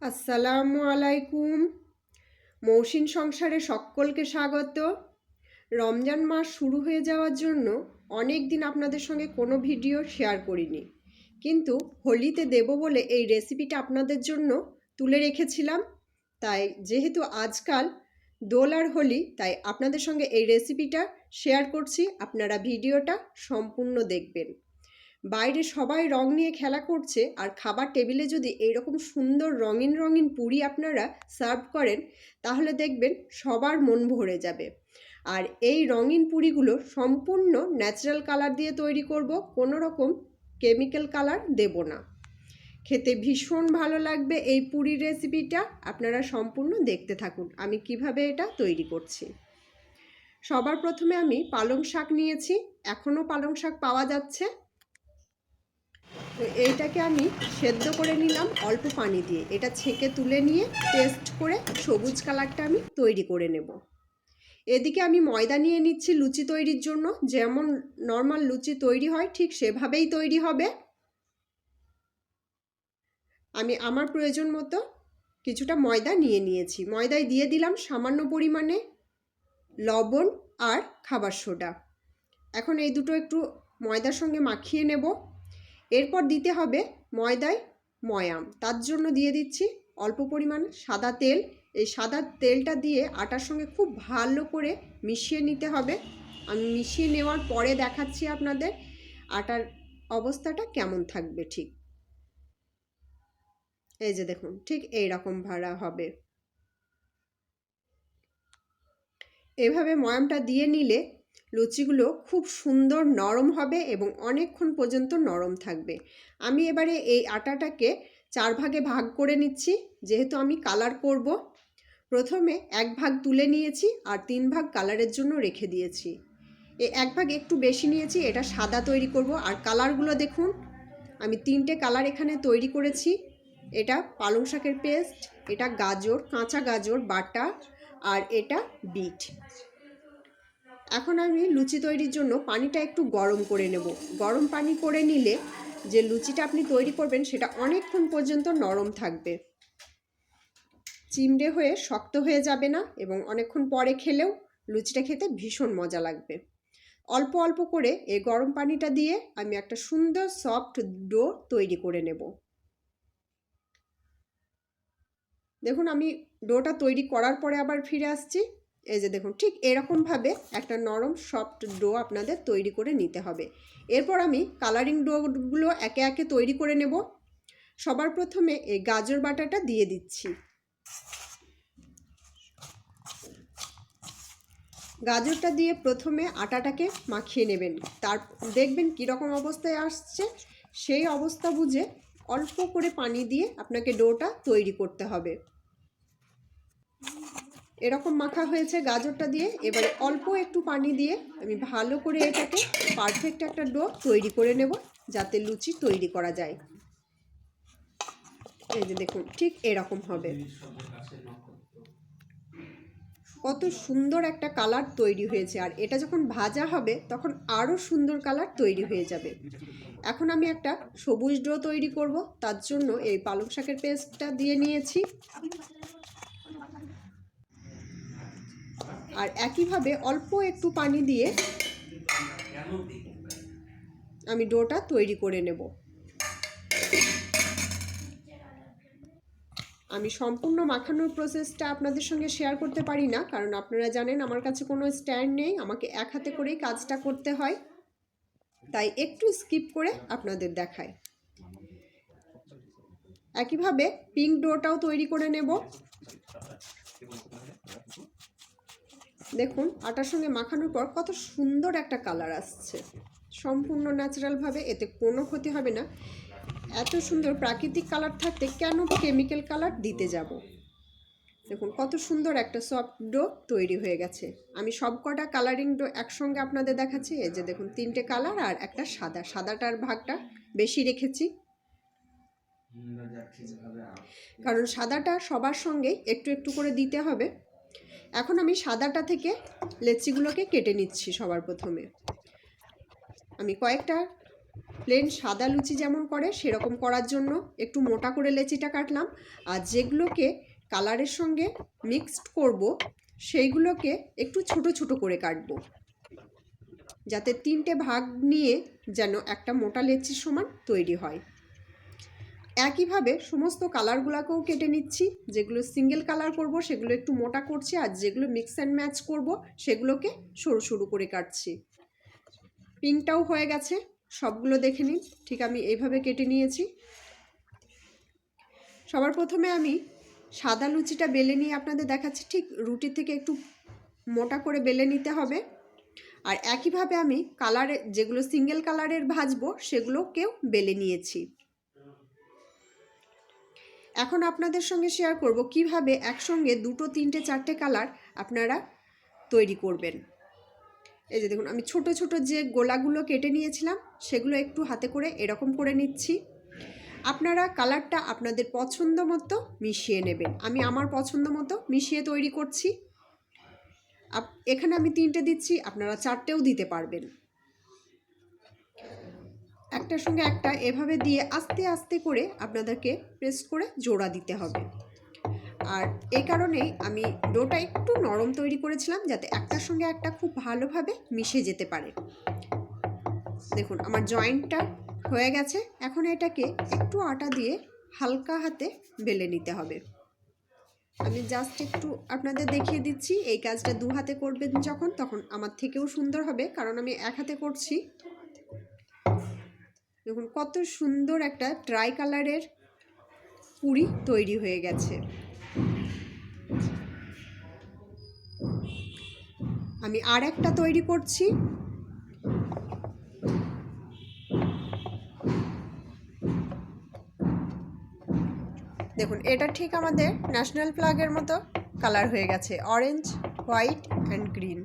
আসসালামু আলাইকুম। মৌসিন সংসারে সকলকে স্বাগত। রমজান মাস শুরু হয়ে যাওয়ার জন্য অনেক দিন আপনাদের সঙ্গে কোনো ভিডিও শেয়ার করিনি, কিন্তু হোলিতে দেব বলে এই রেসিপিটা আপনাদের জন্য তুলে রেখেছিলাম। তাই যেহেতু আজকাল দোল আর হোলি, তাই আপনাদের সঙ্গে এই রেসিপিটা শেয়ার করছি। আপনারা ভিডিওটা সম্পূর্ণ দেখবেন। বাইরে সবাই রং নিয়ে খেলা করছে, আর খাবার টেবিলে যদি এইরকম সুন্দর রঙিন রঙিন পুরি আপনারা সার্ভ করেন, তাহলে দেখবেন সবার মন ভরে যাবে। আর এই রঙিন পুরিগুলো সম্পূর্ণ ন্যাচারাল কালার দিয়ে তৈরি করব, কোনো রকম কেমিক্যাল কালার দেব না। খেতে ভীষণ ভালো লাগবে এই পুরি রেসিপিটা। আপনারা সম্পূর্ণ দেখতে থাকুন আমি কিভাবে এটা তৈরি করছি। সবার প্রথমে আমি পালং শাক নিয়েছি, এখনও পালং শাক পাওয়া যাচ্ছে। তো এইটাকে আমি সেদ্ধ করে নিলাম অল্প পানি দিয়ে। এটা ছেঁকে তুলে নিয়ে পেস্ট করে সবুজ কালারটা আমি তৈরি করে নেব। এদিকে আমি ময়দা নিয়ে নিচ্ছি লুচি তৈরির জন্য। যেমন নর্মাল লুচি তৈরি হয় ঠিক সেভাবেই তৈরি হবে। আমি আমার প্রয়োজন মতো কিছুটা ময়দা নিয়ে নিয়েছি। ময়দায় দিয়ে দিলাম সামান্য পরিমাণে লবণ আর খাবার সোডা। এখন এই দুটো একটু ময়দার সঙ্গে মাখিয়ে নেব। এরপর দিতে হবে ময়দায় ময়াম। তার জন্য দিয়ে দিচ্ছি অল্প পরিমাণ সাদা তেল। এই সাদা তেলটা দিয়ে আটার সঙ্গে খুব ভালো করে মিশিয়ে নিতে হবে। আমি মিশিয়ে নেওয়ার পরে দেখাচ্ছি আপনাদের আটার অবস্থাটা কেমন থাকবে। ঠিক এই যে দেখুন, ঠিক এইরকম ভাড়া হবে। এভাবে ময়ামটা দিয়ে নিলে লুচিগুলো খুব সুন্দর নরম হবে এবং অনেকক্ষণ পর্যন্ত নরম থাকবে। আমি এবারে এই আটাটাকে 4 ভাগে ভাগ করে নিচ্ছি, যেহেতু আমি কালার করব। প্রথমে 1 ভাগ তুলে নিয়েছি আর 3 ভাগ কালারের জন্য রেখে দিয়েছি। এই 1 ভাগ একটু বেশি নিয়েছি, এটা সাদা তৈরি করব। আর কালারগুলো দেখুন, আমি 3টে কালার এখানে তৈরি করেছি। এটা পালং শাকের পেস্ট, এটা গাজর, কাঁচা গাজর বাটা, আর এটা বিট। এখন আমি লুচি তৈরির জন্য পানিটা একটু গরম করে নেব। গরম পানি করে নিলে যে লুচিটা আপনি তৈরি করবেন সেটা অনেকক্ষণ পর্যন্ত নরম থাকবে, চিমড়ে হয়ে শক্ত হয়ে যাবে না, এবং অনেকক্ষণ পরে খেলেও লুচিটা খেতে ভীষণ মজা লাগবে। অল্প অল্প করে এই গরম পানিটা দিয়ে আমি একটা সুন্দর সফট ডো তৈরি করে নেব। দেখুন, আমি ডোটা তৈরি করার পরে আবার ফিরে আসছি। এই যে দেখুন, ঠিক এরকমভাবে একটা নরম সফট ডো আপনাদের তৈরি করে নিতে হবে। এরপর আমি কালারিং ডোগুলো একে একে তৈরি করে নেব। সবার প্রথমে এই গাজর বাটাটা দিয়ে দিচ্ছি। গাজরটা দিয়ে প্রথমে আটাটাকে মাখিয়ে নেবেন। তার দেখবেন কীরকম অবস্থায় আসছে, সেই অবস্থা বুঝে অল্প করে পানি দিয়ে আপনাকে ডোটা তৈরি করতে হবে। এরকম মাখা হয়েছে গাজরটা দিয়ে। এবারে অল্প একটু পানি দিয়ে আমি ভালো করে এটাকে পারফেক্ট একটা ডো তৈরি করে নেব, যাতে লুচি তৈরি করা যায়। এই যে দেখুন, ঠিক এরকম হবে। কত সুন্দর একটা কালার তৈরি হয়েছে, আর এটা যখন ভাজা হবে তখন আরও সুন্দর কালার তৈরি হয়ে যাবে। এখন আমি একটা সবুজ ডো তৈরি করব। তার জন্য এই পালং শাকের পেস্টটা দিয়ে নিয়েছি, আর একইভাবে অল্প একটু পানি দিয়ে আমি ডোটা তৈরি করে নেব। আমি সম্পূর্ণ মাখানোর প্রসেসটা আপনাদের সঙ্গে শেয়ার করতে পারি না, কারণ আপনারা জানেন আমার কাছে কোনো স্ট্যান্ড নেই, আমাকে এক হাতে করেই কাজটা করতে হয়, তাই একটু স্কিপ করে আপনাদের দেখাই। একইভাবে পিঙ্ক ডোটাও তৈরি করে নেব। দেখুন, আটার সঙ্গে মাখানোর পর কত সুন্দর একটা কালার আসছে, সম্পূর্ণ ন্যাচারালভাবে, এতে কোনো ক্ষতি হবে না। এত সুন্দর প্রাকৃতিক কালার থাকতে কেন কেমিক্যাল কালার দিতে যাব। দেখুন কত সুন্দর একটা সফট ডো তৈরি হয়ে গেছে। আমি সব কটা কালারিং ডো একসঙ্গে আপনাদের দেখাচ্ছি। এই যে দেখুন, 3টে কালার আর একটা সাদা। সাদাটার ভাগটা বেশি রেখেছি, কারণ সাদাটা সবার সঙ্গে একটু একটু করে দিতে হবে। এখন আমি সাদাটা থেকে লেচিগুলোকে কেটে নিচ্ছি। সবার প্রথমে আমি কয়েকটা প্লেন সাদা লুচি যেমন করে সেরকম করার জন্য একটু মোটা করে লেচিটা কাটলাম। আর যেগুলোকে কালারের সঙ্গে মিক্সড করব সেইগুলোকে একটু ছোট ছোট করে কাটবো, যাতে 3টে ভাগ নিয়ে যেন একটা মোটা লেচির সমান তৈরি হয়। একইভাবে সমস্ত কালারগুলোকেও কেটে নিচ্ছি। যেগুলো সিঙ্গেল কালার করব সেগুলো একটু মোটা করছি, আর যেগুলো মিক্স অ্যান্ড ম্যাচ করব সেগুলোকে সরু সরু করে কাটছি। পিঙ্কটাও হয়ে গেছে, সবগুলো দেখে নিন। ঠিক আমি এইভাবে কেটে নিয়েছি। সবার প্রথমে আমি সাদা লুচিটা বেলে নিয়ে আপনাদের দেখাচ্ছি। ঠিক রুটির থেকে একটু মোটা করে বেলে নিতে হবে। আর একইভাবে আমি কালারে যেগুলো সিঙ্গেল কালারের ভাজবো সেগুলোকেও বেলে নিয়েছি। এখন আপনাদের সঙ্গে শেয়ার করব কিভাবে একসঙ্গে 2, 3, 4টে কালার আপনারা তৈরি করবেন। এই যে দেখুন, আমি ছোট ছোট যে গোলাগুলো কেটে নিয়েছিলাম সেগুলো একটু হাতে করে এরকম করে নিচ্ছি। আপনারা কালারটা আপনাদের পছন্দ মতো মিশিয়ে নেবেন। আমি আমার পছন্দ মতো মিশিয়ে তৈরি করছি। এখানে আমি 3টে দিচ্ছি, আপনারা 4টেও দিতে পারবেন। একটার সঙ্গে একটা এভাবে দিয়ে আস্তে আস্তে করে আপনাদেরকে প্রেস করে জোড়া দিতে হবে। আর এই কারণেই আমি ডোটা একটু নরম তৈরি করেছিলাম, যাতে একটার সঙ্গে একটা খুব ভালোভাবে মিশে যেতে পারে। দেখুন আমার জয়েন্টটা হয়ে গেছে। এখন এটাকে একটু আটা দিয়ে হালকা হাতে বেলে নিতে হবে। আমি জাস্ট একটু আপনাদের দেখিয়ে দিচ্ছি। এই কাজটা 2 হাতে করবেন যখন, তখন আমার থেকেও সুন্দর হবে, কারণ আমি 1 হাতে করছি। দেখুন কত সুন্দর একটা ট্রাই কালারের পুরি তৈরি হয়ে গেছে। আমি আর একটা তৈরি করছি। দেখুন এটা ঠিক আমাদের ন্যাশনাল ফ্ল্যাগের মতো কালার হয়ে গেছে, অরেঞ্জ, হোয়াইট অ্যান্ড গ্রিন।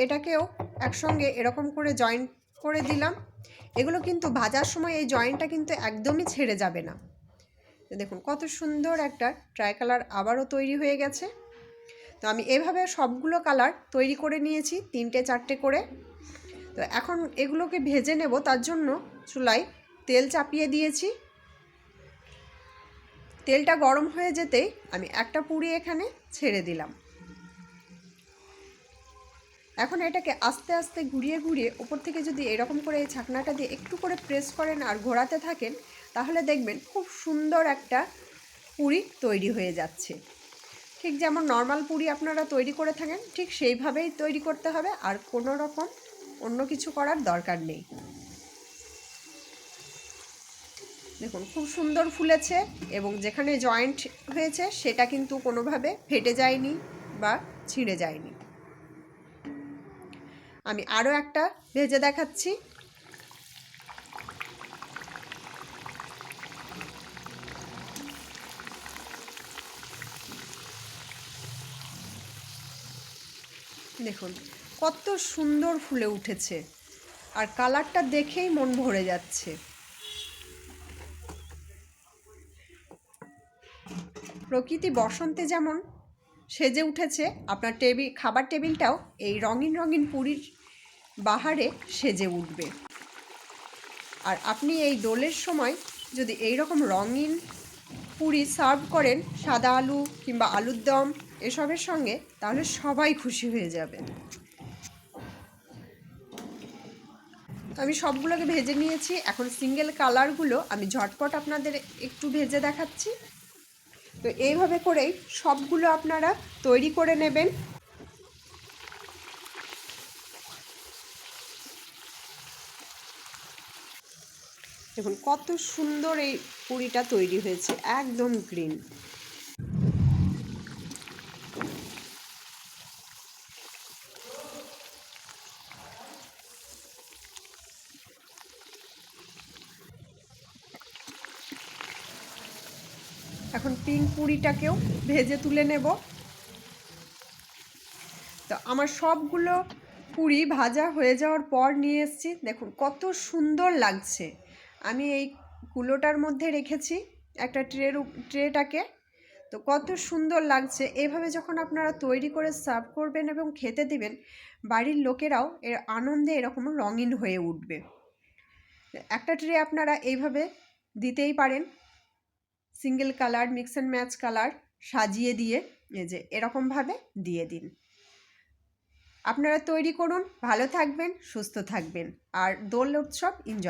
এটাকেও একসঙ্গে এরকম করে জয়েন্ট করে দিলাম। এগুলো কিন্তু ভাজার সময় এই জয়েন্টটা কিন্তু একদমই ছেড়ে যাবে না। দেখুন কত সুন্দর একটা ট্রাই কালার আবারও তৈরি হয়ে গেছে। তো আমি এভাবে সবগুলো কালার তৈরি করে নিয়েছি, 3টে 4টে করে। তো এখন এগুলোকে ভেজে নেব, তার জন্য চুলায় তেল চাপিয়ে দিয়েছি। তেলটা গরম হয়ে যেতেই আমি একটা পুরি এখানে ছেড়ে দিলাম। এখন এটাকে আস্তে আস্তে ঘুরিয়ে ঘুরিয়ে ওপর থেকে যদি এরকম করে এই ছাকনাটা দিয়ে একটু করে প্রেস করেন আর ঘোরাতে থাকেন, তাহলে দেখবেন খুব সুন্দর একটা পুরি তৈরি হয়ে যাচ্ছে। ঠিক যেমন নর্মাল পুরি আপনারা তৈরি করে থাকেন, ঠিক সেইভাবেই তৈরি করতে হবে, আর কোনো রকম অন্য কিছু করার দরকার নেই। দেখুন খুব সুন্দর ফুলেছে, এবং যেখানে জয়েন্ট হয়েছে সেটা কিন্তু কোনোভাবে ফেটে যায়নি বা ছিঁড়ে যায়নি। আমি আরও একটা ভেজে দেখাচ্ছি। দেখুন কত সুন্দর ফুলে উঠেছে, আর কালারটা দেখেই মন ভরে যাচ্ছে। প্রকৃতি বসন্তে যেমন সেজে উঠেছে, আপনার খাবার টেবিলটাও এই রঙিন রঙিন পুরীর বাহারে সেজে উঠবে। আর আপনি এই দোলের সময় যদি এই রকম রঙিন পুরি সার্ভ করেন সাদা আলু কিংবা আলুর দম এসবের সঙ্গে, তাহলে সবাই খুশি হয়ে যাবে। আমি সবগুলোকে ভেজে নিয়েছি। এখন সিঙ্গেল কালারগুলো আমি ঝটপট আপনাদের একটু ভেজে দেখাচ্ছি। তো এইভাবে করেই সবগুলো আপনারা তৈরি করে নেবেন। দেখুন কত সুন্দর এই পুরিটা তৈরি হয়েছে, একদম গ্রিন। এখন পিঙ্ক পুরিটাকেও ভেজে তুলে নেব। তো আমার সবগুলো পুরি ভাজা হয়ে যাওয়ার পর নিয়ে এসেছি। দেখুন কত সুন্দর লাগছে। আমি এই কুলোটার মধ্যে রেখেছি একটা ট্রেটাকে। তো কত সুন্দর লাগছে। এভাবে যখন আপনারা তৈরি করে সার্ভ করবেন এবং খেতে দিবেন, বাড়ির লোকেরাও এর আনন্দে এরকম রঙিন হয়ে উঠবে। একটা ট্রে আপনারা এইভাবে দিতেই পারেন, single colour, mix and match colour সাজিয়ে দিয়ে এই যে এরকমভাবে দিয়ে দিন। আপনারা তৈরি করুন, ভালো থাকবেন, সুস্থ থাকবেন আর দোল উৎসব এনজয়